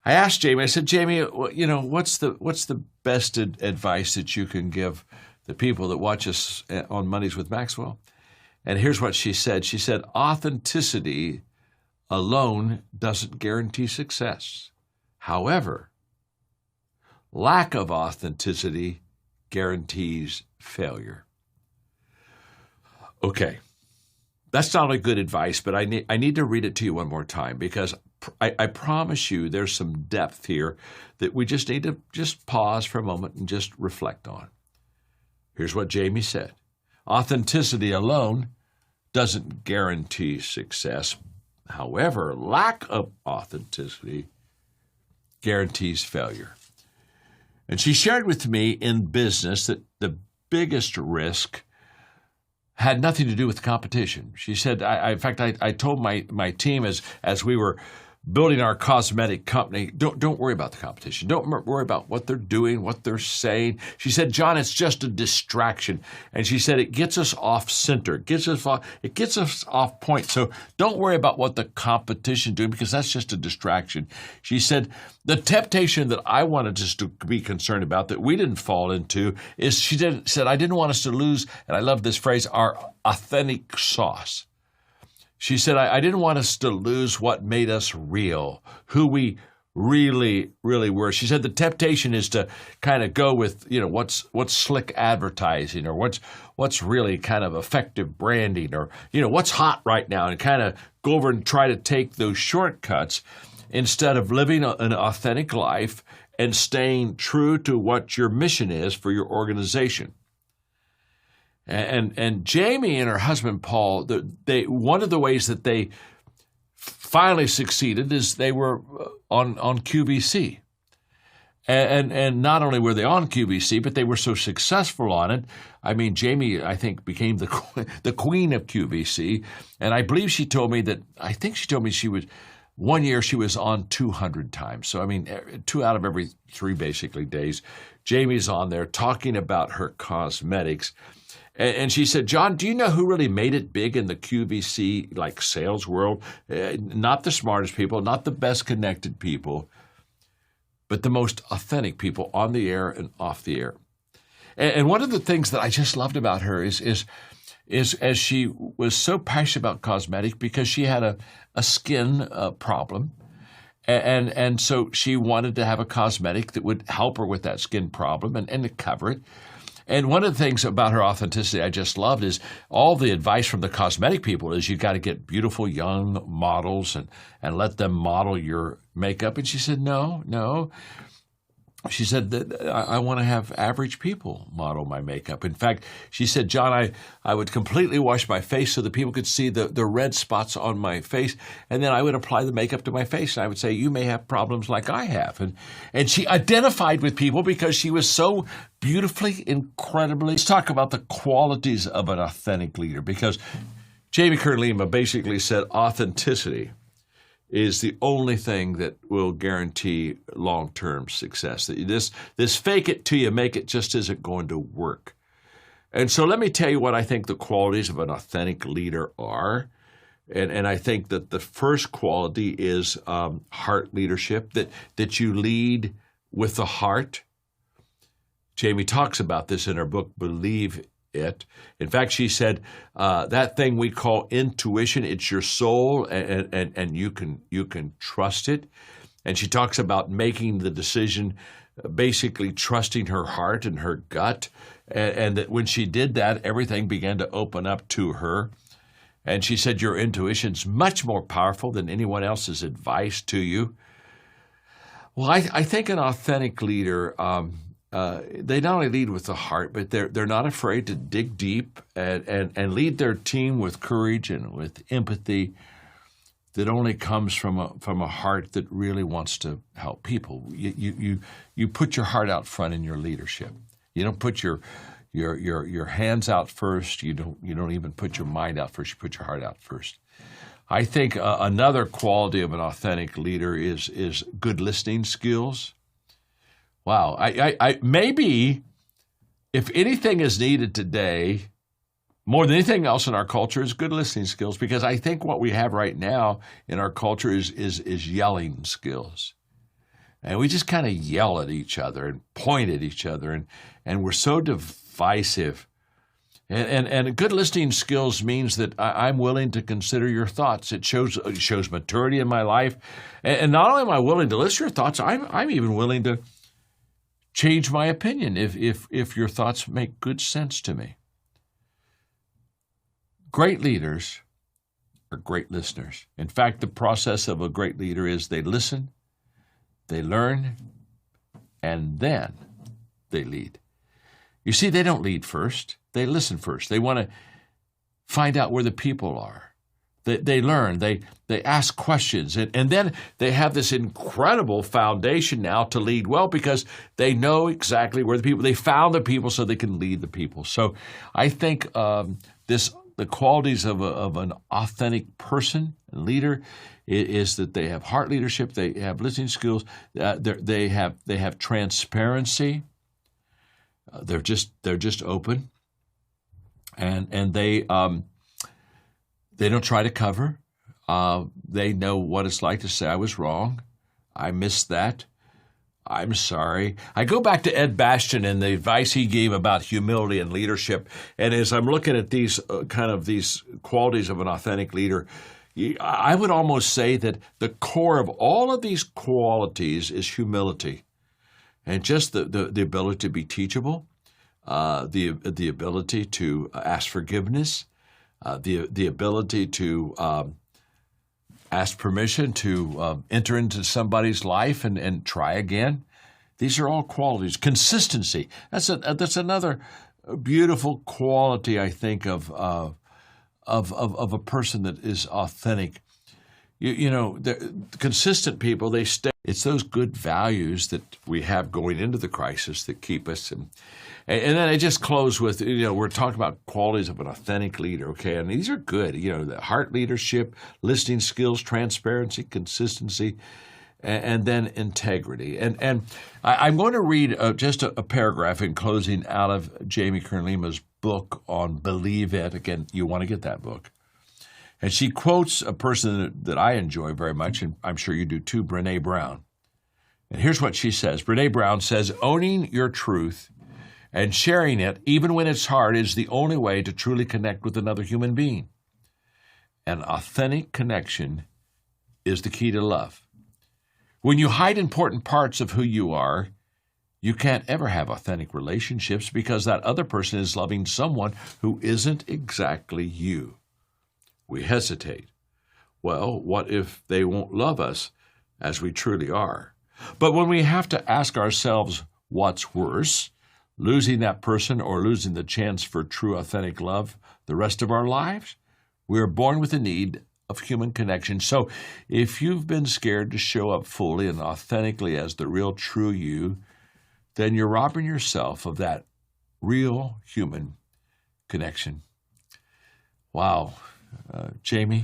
I asked Jamie, I said, Jamie, what's the best advice that you can give the people that watch us on Mondays with Maxwell? And here's what she said. She said, authenticity alone doesn't guarantee success. However, lack of authenticity guarantees failure. Okay, that's not only good advice, but I need to read it to you one more time, because I promise you there's some depth here that we just need to just pause for a moment and just reflect on. Here's what Jamie said. Authenticity alone doesn't guarantee success. However, lack of authenticity guarantees failure. And she shared with me in business that the biggest risk had nothing to do with competition. She said, in fact, I told my team as we were building our cosmetic company, don't worry about the competition. Don't worry about what they're doing, what they're saying. She said, John, it's just a distraction. And she said, it gets us off center, it gets us off point. So don't worry about what the competition doing, because that's just a distraction. She said, the temptation that I wanted us to be concerned about that we didn't fall into is, she said, I didn't want us to lose, and I love this phrase, our authentic sauce. She said, I didn't want us to lose what made us real, who we really, really were. She said the temptation is to kind of go with, what's slick advertising, or what's really kind of effective branding, or, what's hot right now, and kind of go over and try to take those shortcuts instead of living an authentic life and staying true to what your mission is for your organization. And Jamie and her husband Paul, one of the ways that they finally succeeded is they were on QVC, and not only were they on QVC, but they were so successful on it. I mean, Jamie, I think, became the queen of QVC, and I believe she told me she was. One year she was on 200 times. So, I mean, 2 out of every 3 basically days, Jamie's on there talking about her cosmetics. And she said, John, do you know who really made it big in the QVC sales world? Not the smartest people, not the best connected people, but the most authentic people on the air and off the air. And one of the things that I just loved about her is as she was so passionate about cosmetics, because she had a skin problem. And so she wanted to have a cosmetic that would help her with that skin problem and to cover it. And one of the things about her authenticity I just loved is all the advice from the cosmetic people is you got to get beautiful young models and let them model your makeup. And she said, no. She said that I want to have average people model my makeup. In fact, she said, John, I would completely wash my face so that people could see the red spots on my face, and then I would apply the makeup to my face. And I would say, you may have problems like I have. And she identified with people because she was so beautifully, incredibly. Let's talk about the qualities of an authentic leader, because Jamie Kern-Lima basically said authenticity is the only thing that will guarantee long-term success. This fake it till you make it just isn't going to work. And so let me tell you what I think the qualities of an authentic leader are. And I think that the first quality is heart leadership, that you lead with the heart. Jamie talks about this in her book, Believe It. In fact, she said that thing we call intuition, it's your soul, and you can trust it. And she talks about making the decision, basically trusting her heart and her gut, and that when she did that, everything began to open up to her. And she said your intuition's much more powerful than anyone else's advice to you. Well, I think an authentic leader, they not only lead with the heart, but they're not afraid to dig deep and lead their team with courage and with empathy that only comes from a heart that really wants to help people. You put your heart out front in your leadership. You don't put your hands out first. You don't even put your mind out first. You put your heart out first. I think another quality of an authentic leader is good listening skills. Wow, I maybe if anything is needed today, more than anything else in our culture, is good listening skills, because I think what we have right now in our culture is yelling skills. And we just kind of yell at each other and point at each other, and we're so divisive. And good listening skills means that I'm willing to consider your thoughts. It shows maturity in my life. And not only am I willing to listen to your thoughts, I'm even willing to change my opinion if your thoughts make good sense to me. Great leaders are great listeners. In fact, the process of a great leader is they listen, they learn, and then they lead. You see, they don't lead first. They listen first. They want to find out where the people are. They learn. They ask questions. And then they have this incredible foundation now to lead well because they know exactly where the people, they found the people so they can lead the people. So I think the qualities of an authentic person and leader is that they have heart leadership, they have listening skills, they have transparency. They're just open, and they don't try to cover. They know what it's like to say, I was wrong, I missed that, I'm sorry. I go back to Ed Bastian and the advice he gave about humility and leadership. And as I'm looking at these these qualities of an authentic leader, I would almost say that the core of all of these qualities is humility. And just the ability to be teachable, the ability to ask forgiveness, the ability to ask permission to enter into somebody's life and try again. These are all qualities. Consistency. That's another beautiful quality, I think, of a person that is authentic. The consistent people, they stay. It's those good values that we have going into the crisis that keep us. And then I just close with, we're talking about qualities of an authentic leader, okay? And these are good, the heart leadership, listening skills, transparency, consistency, and then integrity. And I'm going to read just a paragraph in closing out of Jamie Kern-Lima's book on Believe It. Again, you want to get that book. And she quotes a person that I enjoy very much, and I'm sure you do too, Brené Brown. And here's what she says. Brené Brown says, owning your truth and sharing it, even when it's hard, is the only way to truly connect with another human being. An authentic connection is the key to love. When you hide important parts of who you are, you can't ever have authentic relationships because that other person is loving someone who isn't exactly you. We hesitate. Well, what if they won't love us as we truly are? But when we have to ask ourselves what's worse, losing that person or losing the chance for true authentic love the rest of our lives, we are born with a need of human connection. So if you've been scared to show up fully and authentically as the real true you, then you're robbing yourself of that real human connection. Wow. Jamie,